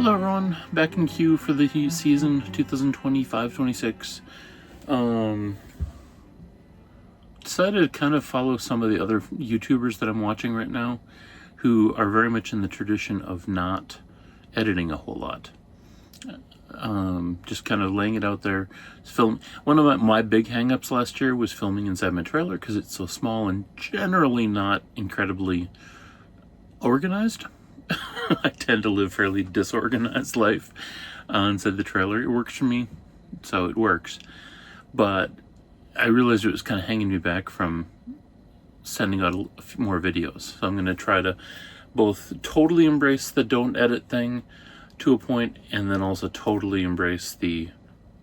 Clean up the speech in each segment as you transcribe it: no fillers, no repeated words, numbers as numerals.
Hello everyone, back in queue for the season 2025-26. Decided to kind of follow some of the other YouTubers that I'm watching right now who are very much in the tradition of not editing a whole lot. Just kind of laying it out there. One of my big hang-ups last year was filming inside my trailer because it's so small and generally not incredibly organized. I tend to live fairly disorganized life inside the trailer. It works for me, so it works. But I realized it was kind of hanging me back from sending out a few more videos. So I'm going to try to both totally embrace the don't edit thing to a point, and then also totally embrace the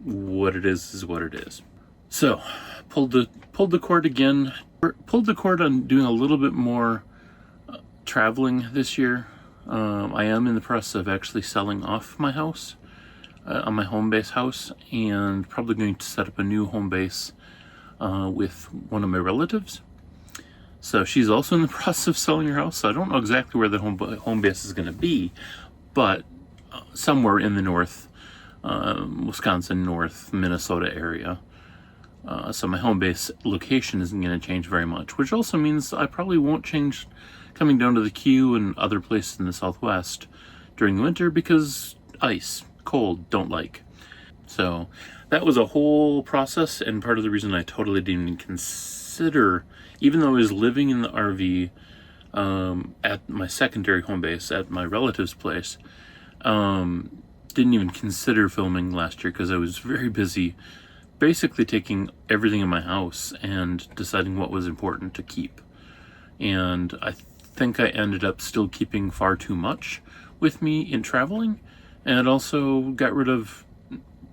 what it is what it is. So pulled the cord again. Pulled the cord on doing a little bit more traveling this year. I am in the process of actually selling off my house, on my home base house, and probably going to set up a new home base with one of my relatives. So she's also in the process of selling her house, so I don't know exactly where the home base is going to be, but somewhere in the north, Wisconsin, north Minnesota area. So my home base location isn't going to change very much, which also means I probably won't change coming down to the Q and other places in the Southwest during the winter because ice, cold, don't like. So that was a whole process, and part of the reason I totally didn't even consider, even though I was living in the RV at my secondary home base at my relative's place, didn't even consider filming last year because I was very busy basically taking everything in my house and deciding what was important to keep. And I think I ended up still keeping far too much with me in traveling, and also got rid of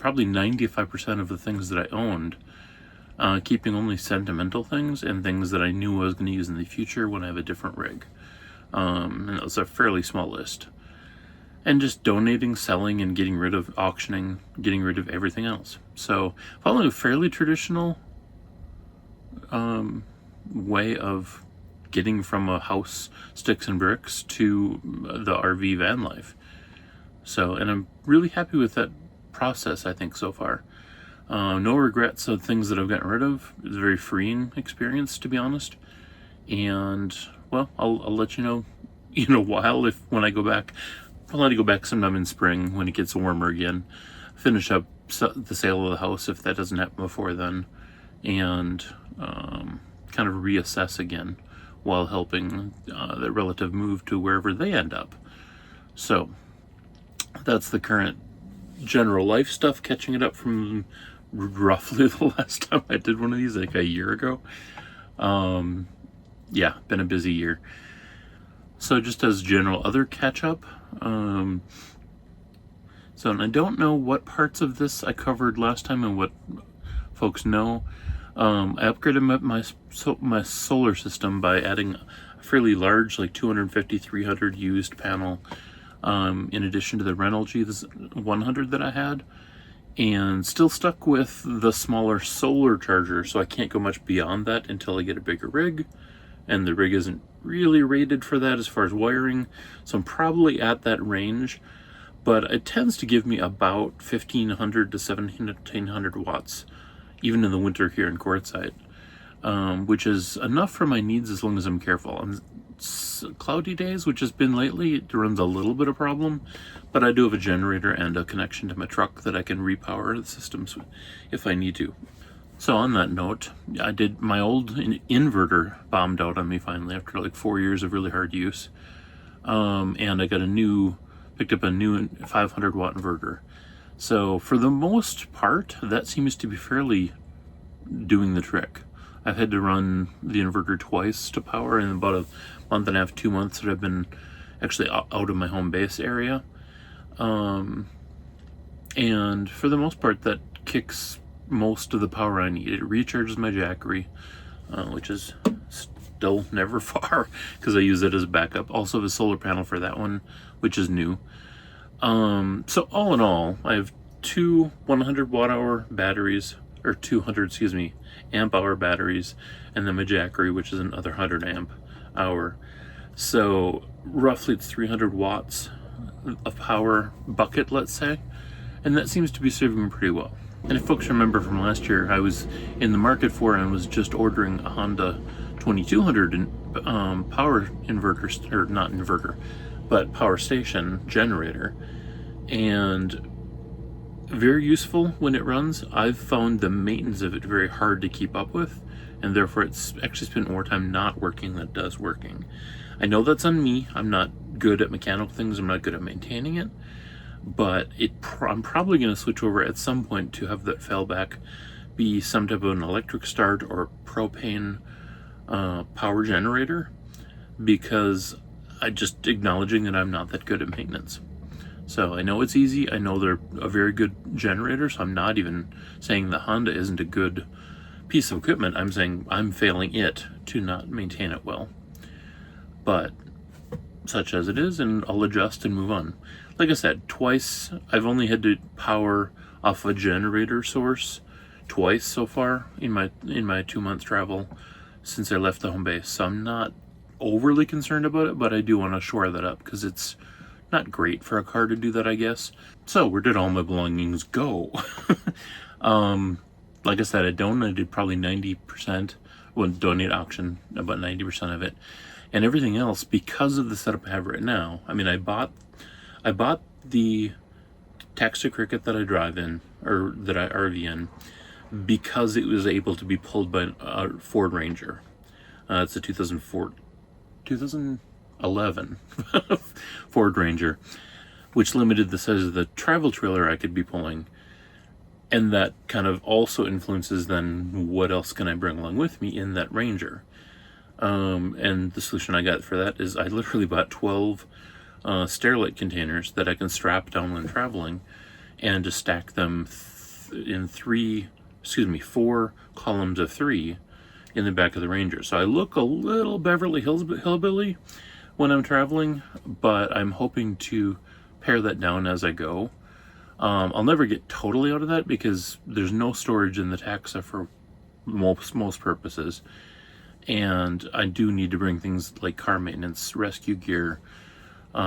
probably 95% of the things that I owned, keeping only sentimental things and things that I knew I was going to use in the future when I have a different rig. And that was a fairly small list. And just donating, selling, and getting rid of, auctioning, getting rid of everything else. So following a fairly traditional way of getting from a house, sticks and bricks, to the RV van life. So, and I'm really happy with that process, I think, so far. No regrets of things that I've gotten rid of. It's a very freeing experience, to be honest. And, well, I'll let you know in a while when I go back. I'll let it go back sometime in spring when it gets warmer again. Finish up the sale of the house if that doesn't happen before then. And kind of reassess again while helping the relative move to wherever they end up. So that's the current general life stuff, catching it up from roughly the last time I did one of these, like a year ago. Yeah, been a busy year. So just as general other catch up, and I don't know what parts of this I covered last time and what folks know. I upgraded my solar system by adding a fairly large, like 250, 300 used panel, in addition to the Rental G 100 that I had, and still stuck with the smaller solar charger, so I can't go much beyond that until I get a bigger rig, and the rig isn't really rated for that as far as wiring, so I'm probably at that range, but it tends to give me about 1500 to 1700 watts even in the winter here in Quartzsite, which is enough for my needs as long as I'm careful. On cloudy days, which has been lately, it runs a little bit of problem, but I do have a generator and a connection to my truck that I can repower the systems if I need to. So on that note, I did my old inverter bombed out on me finally after like 4 years of really hard use, and I got picked up a new 500 watt inverter. So for the most part, that seems to be fairly doing the trick. I've had to run the inverter twice to power in about a month and a half, 2 months that I've been actually out of my home base area. And for the most part, that kicks most of the power I need. It recharges my Jackery, which is still never far because I use it as a backup. Also have a solar panel for that one, which is new. So all in all, I have two 100 watt hour batteries, or 200, amp hour batteries, and then my Jackery, which is another 100 amp hour. So roughly it's 300 watts a power bucket, let's say, and that seems to be serving me pretty well. And if folks remember from last year, I was in the market for and was just ordering a Honda 2200 power inverter, or not inverter, but power station generator, and very useful when it runs. I've found the maintenance of it very hard to keep up with, and therefore it's actually spent more time not working than it does working. I know that's on me. I'm not good at mechanical things. I'm not good at maintaining it, but I'm probably going to switch over at some point to have that failback be some type of an electric start or propane power generator, because I just acknowledging that I'm not that good at maintenance. So I know it's easy. I know they're a very good generator, so I'm not even saying the Honda isn't a good piece of equipment. I'm saying I'm failing it to not maintain it well. But such as it is, and I'll adjust and move on. Like I said, twice I've only had to power off a generator source twice so far in my 2-month travel since I left the home base. So I'm not overly concerned about it, but I do want to shore that up because it's not great for a car to do that, I guess. So where did all my belongings go? Like I said, I donated probably 90%, well, donate auction about 90% of it, and everything else, because of the setup I have right now. I mean, I bought the taxi Cricket that I drive in, or that I RV in, because it was able to be pulled by a Ford Ranger. It's a 2011 Ford Ranger, which limited the size of the travel trailer I could be pulling. And that kind of also influences then what else can I bring along with me in that Ranger. And the solution I got for that is I literally bought 12 Sterilite containers that I can strap down when traveling, and just stack them in 4 columns of 3 in the back of the Ranger. So I look a little Beverly Hills hillbilly when I'm traveling, but I'm hoping to pare that down as I go. I'll never get totally out of that because there's no storage in the taxa for most purposes, and I do need to bring things like car maintenance, rescue gear,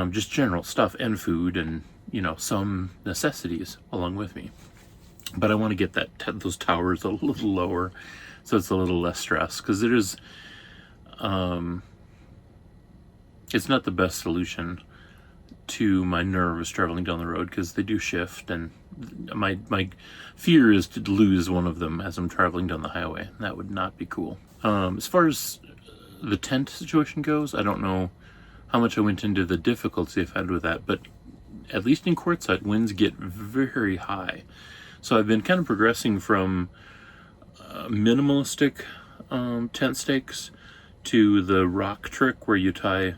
just general stuff, and food, and some necessities along with me. But I want to get those towers a little lower, so it's a little less stress, because it is it's not the best solution to my nerves traveling down the road, because they do shift, and my fear is to lose one of them as I'm traveling down the highway. That would not be cool. As far as the tent situation goes, I don't know how much I went into the difficulty I've had with that, but at least in Quartzsite, winds get very high. So I've been kind of progressing from minimalistic tent stakes to the rock trick, where you tie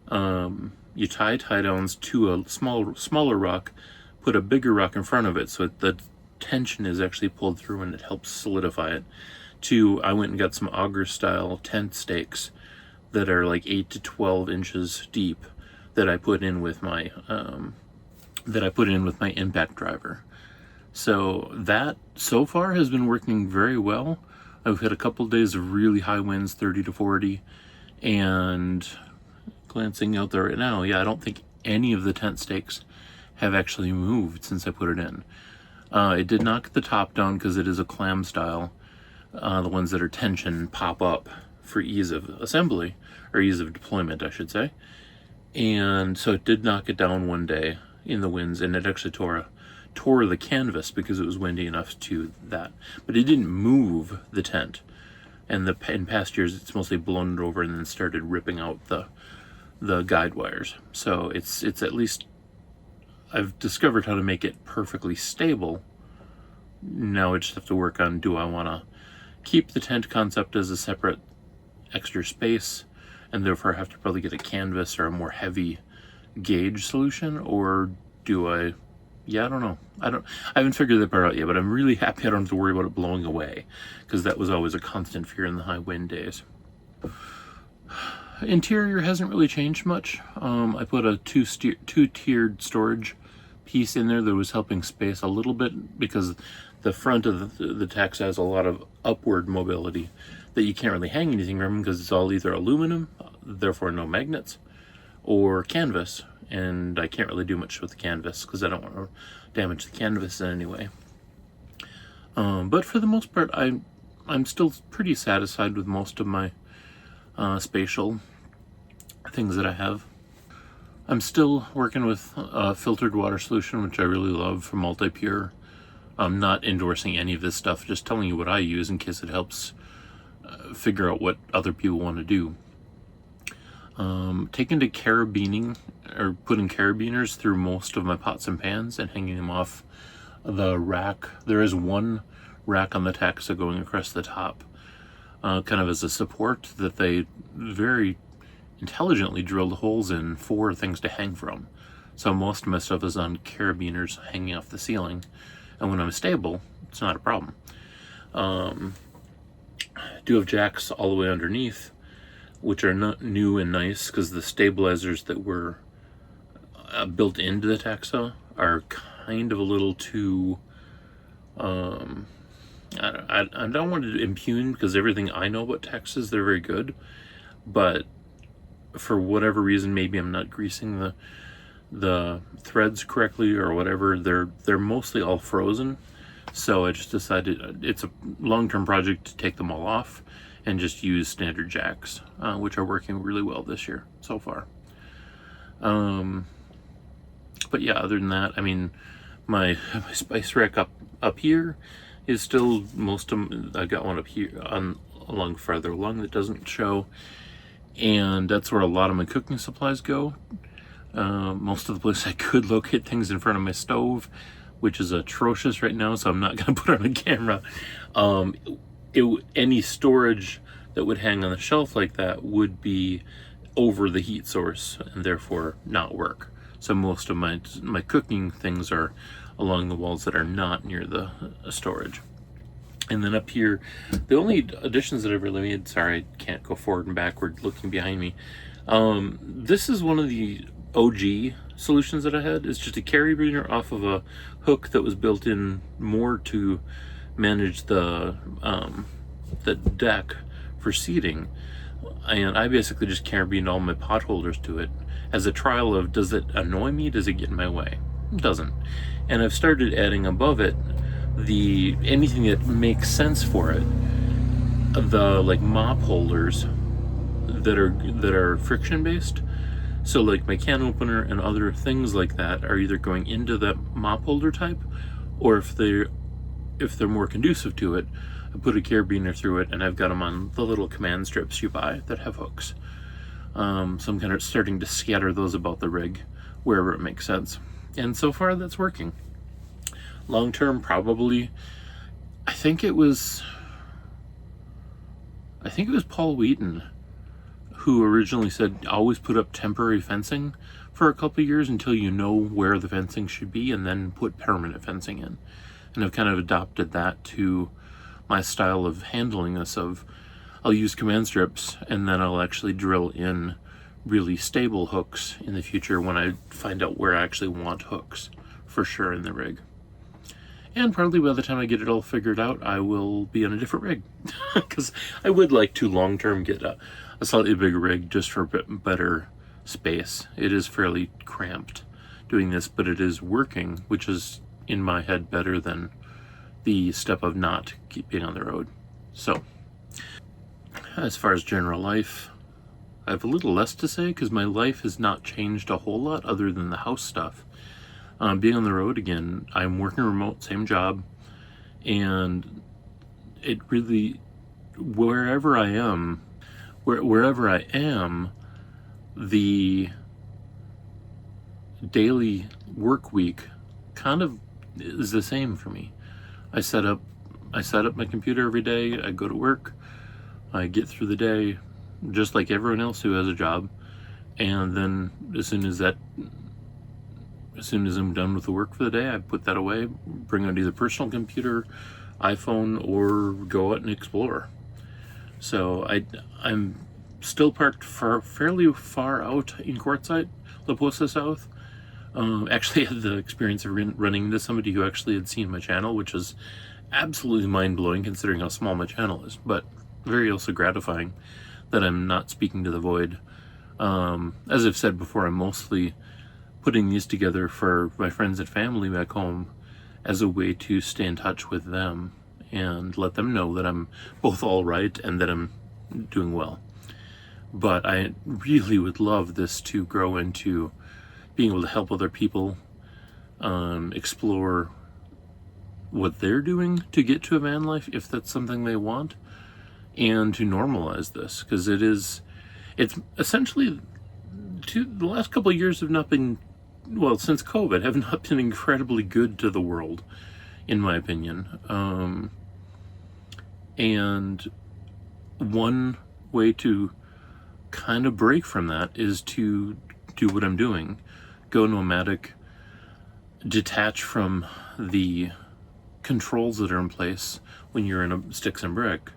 tie downs to a smaller rock, put a bigger rock in front of it so the tension is actually pulled through and it helps solidify it. I went and got some auger style tent stakes that are like 8 to 12 inches deep that I put in with my impact driver. So that so far has been working very well. I've had a couple days of really high winds, 30 to 40, and glancing out there right now, I don't think any of the tent stakes have actually moved since I put it in. It did knock the top down because it is a clam style. The ones that are tension pop up for ease of assembly, or ease of deployment, I should say. And so it did knock it down one day in the winds, and it actually tore the canvas because it was windy enough to that. But it didn't move the tent. And in past years, it's mostly blown it over and then started ripping out the guide wires. So it's at least, I've discovered how to make it perfectly stable. Now I just have to work on, do I want to keep the tent concept as a separate extra space, and therefore have to probably get a canvas or a more heavy gauge solution, or do I don't know. I haven't figured that part out yet, but I'm really happy I don't have to worry about it blowing away, because that was always a constant fear in the high wind days. Interior hasn't really changed much. I put a two-tiered storage piece in there that was helping space a little bit, because the front of the tax has a lot of upward mobility that you can't really hang anything from, because it's all either aluminum, therefore no magnets, or canvas, and I can't really do much with the canvas because I don't want to damage the canvas in any way. But for the most part, I'm still pretty satisfied with most of my spatial things that I have. I'm still working with filtered water solution, which I really love, from Multi-Pure. I'm not endorsing any of this stuff, just telling you what I use in case it helps figure out what other people want to do. Taking to carabining, or putting carabiners through most of my pots and pans and hanging them off the rack. There is one rack on the taxa going across the top, kind of as a support that they very intelligently drilled holes in for things to hang from. So most of my stuff is on carabiners hanging off the ceiling, and when I'm stable, it's not a problem. I do have jacks all the way underneath, which are not new and nice because the stabilizers that were built into the taxa are kind of a little too I don't want to impugn, because everything I know about taxas, they're very good, but for whatever reason, maybe I'm not greasing the threads correctly or whatever. They're mostly all frozen, so I just decided it's a long-term project to take them all off and just use standard jacks, which are working really well this year so far. But yeah, other than that, I mean, my spice rack up here is still most of. I got one up here along farther along that doesn't show, and that's where a lot of my cooking supplies go. Most of the place I could locate things in front of my stove, which is atrocious right now, so I'm not going to put it on camera. Any storage that would hang on the shelf like that would be over the heat source and therefore not work. So most of my cooking things are along the walls that are not near the storage. And then up here, the only additions that I've really made, sorry, I can't go forward and backward looking behind me. This is one of the OG solutions that I had. It's just a carabiner off of a hook that was built in more to manage the deck for seating. And I basically just carabined all my pot holders to it as a trial of, does it annoy me? Does it get in my way? It doesn't. And I've started adding above it anything that makes sense for it. The like mop holders that are friction based. So like my can opener and other things like that are either going into that mop holder type, or if they're more conducive to it, I put a carabiner through it, and I've got them on the little command strips you buy that have hooks. So I'm kind of starting to scatter those about the rig wherever it makes sense. And so far that's working. Long term, probably, I think it was Paul Wheaton who originally said always put up temporary fencing for a couple of years until you know where the fencing should be, and then put permanent fencing in. And I've kind of adopted that to my style of handling this. I'll use command strips, and then I'll actually drill in really stable hooks in the future when I find out where I actually want hooks for sure in the rig. And probably by the time I get it all figured out, I will be on a different rig. Because I would like to long-term get a slightly bigger rig just for a bit better space. It is fairly cramped doing this, but it is working, which is in my head better than the step of not being on the road. So, as far as general life, I have a little less to say because my life has not changed a whole lot other than the house stuff. Being on the road again, I'm working remote, same job, and it really, wherever I am, the daily work week kind of is the same for me. I set up my computer every day, I go to work, I get through the day just like everyone else who has a job, and then as soon as I'm done with the work for the day, I put that away, bring out either personal computer, iPhone, or go out and explore. So I'm still parked fairly far out in Quartzsite, La Posa South. Actually had the experience of running into somebody who actually had seen my channel, which is absolutely mind-blowing considering how small my channel is, but very also gratifying that I'm not speaking to the void. As I've said before, I'm mostly putting these together for my friends and family back home as a way to stay in touch with them and let them know that I'm both all right and that I'm doing well. But I really would love this to grow into being able to help other people explore what they're doing to get to a van life, if that's something they want, and to normalize this, because it's essentially, the last couple of years have not been, well, since COVID, have not been incredibly good to the world, in my opinion. And one way to kind of break from that is to do what I'm doing, go nomadic, detach from the controls that are in place when you're in a sticks and brick,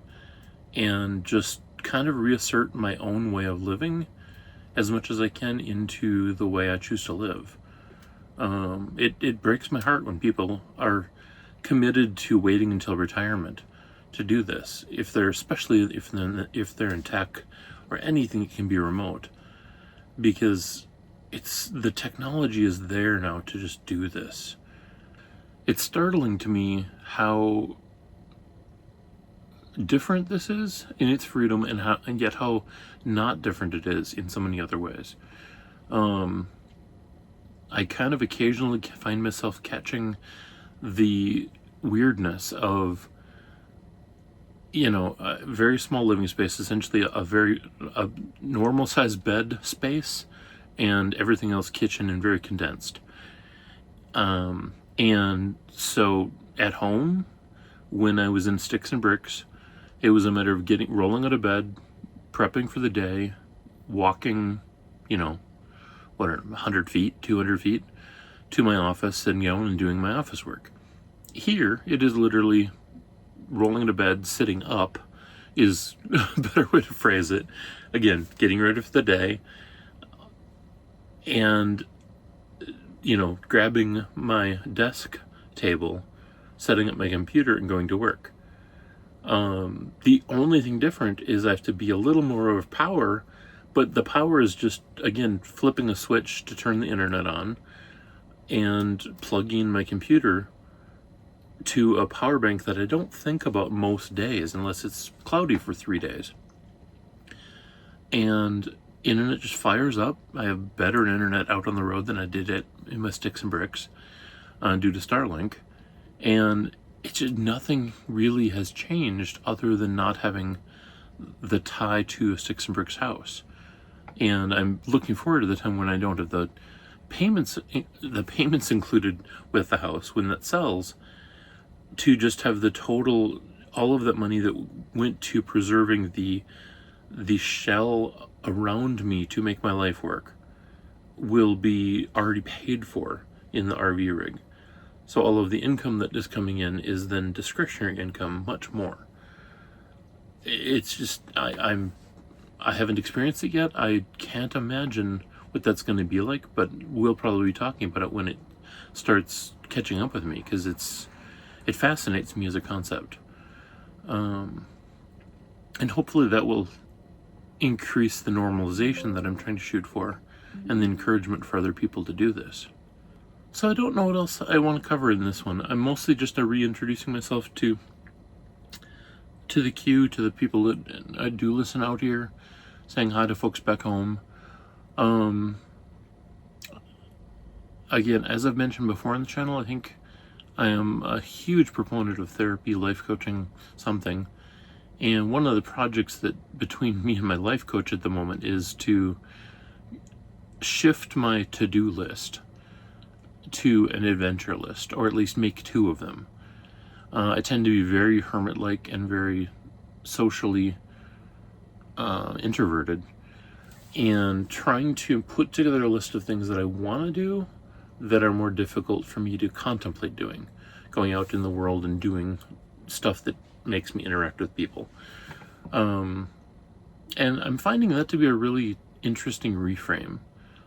and just kind of reassert my own way of living as much as I can into the way I choose to live. It breaks my heart when people are committed to waiting until retirement to do this, especially if they're in tech or anything that can be remote, because the technology is there now to just do this. It's startling to me how different this is in its freedom, and yet how not different it is in so many other ways. I kind of occasionally find myself catching the weirdness of, a very small living space, essentially a normal sized bed space, and everything else kitchen and very condensed. And so at home, when I was in sticks and bricks, it was a matter of rolling out of bed, prepping for the day, walking, 100 feet, 200 feet to my office, sitting down and doing my office work. Here, it is literally rolling out of bed, sitting up is a better way to phrase it. Again, getting ready for the day, and grabbing my desk table, setting up my computer, and going to work. The only thing different is I have to be a little more of power, but the power is just, again, flipping a switch to turn the internet on and plugging my computer to a power bank that I don't think about most days unless it's cloudy for 3 days. And internet just fires up. I have better internet out on the road than I did in my sticks and bricks due to Starlink. And it's just, nothing really has changed other than not having the tie to a sticks and bricks house. And I'm looking forward to the time when I don't have the payments included with the house when that sells, to just have the total, all of that money that went to preserving the shell around me to make my life work will be already paid for in the RV rig. So all of the income that is coming in is then discretionary income, much more. It's just, I haven't experienced it yet. I can't imagine what that's going to be like, but we'll probably be talking about it when it starts catching up with me, because it fascinates me as a concept. And hopefully that will increase the normalization that I'm trying to shoot for, and the encouragement for other people to do this. So I don't know what else I want to cover in this one. I'm mostly just reintroducing myself to the queue, to the people that do listen out here, saying hi to folks back home. Again, as I've mentioned before on the channel, I think I am a huge proponent of therapy, life coaching, something. And one of the projects that between me and my life coach at the moment is to shift my to-do list to an adventure list, or at least make 2 of them. I tend to be very hermit-like and very socially introverted, and trying to put together a list of things that I want to do that are more difficult for me to contemplate doing, going out in the world and doing stuff that makes me interact with people. And I'm finding that to be a really interesting reframe.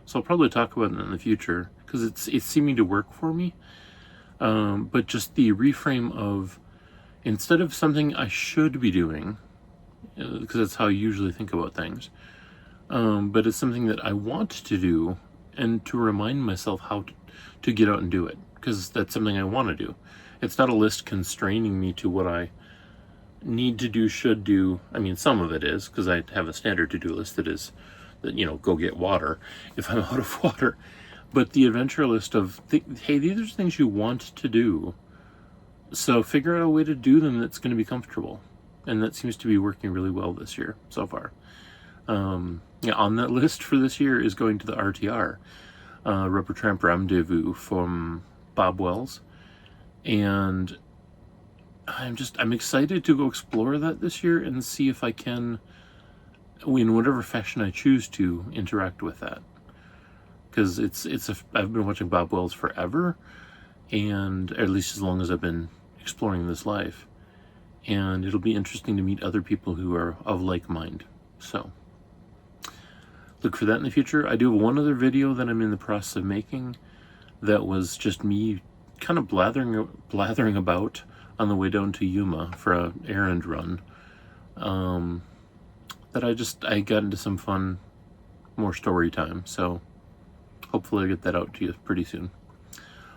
So I'll probably talk about it in the future, because it's seeming to work for me. But just the reframe of, instead of something I should be doing, because that's how I usually think about things, but it's something that I want to do and to remind myself how to get out and do it, because that's something I want to do. It's not a list constraining me to what I need to do, should do. I mean, some of it is, because I have a standard to-do list that is, that, you know, go get water if I'm out of water. But the adventure list of, hey, these are things you want to do, so figure out a way to do them that's going to be comfortable. And that seems to be working really well this year so far. Yeah, on that list for this year is going to the RTR, Rubber Tramp Rendevous from Bob Wells. And I'm excited to go explore that this year and see if I can, in whatever fashion I choose to, interact with that. Because I've been watching Bob Wells forever, and at least as long as I've been exploring this life. And it'll be interesting to meet other people who are of like mind. So look for that in the future. I do have one other video that I'm in the process of making that was just me kind of blathering about on the way down to Yuma for an errand run. That I got into some fun, more story time. So hopefully I'll get that out to you pretty soon.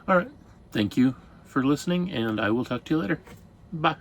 All right. Thank you for listening, and I will talk to you later. Bye.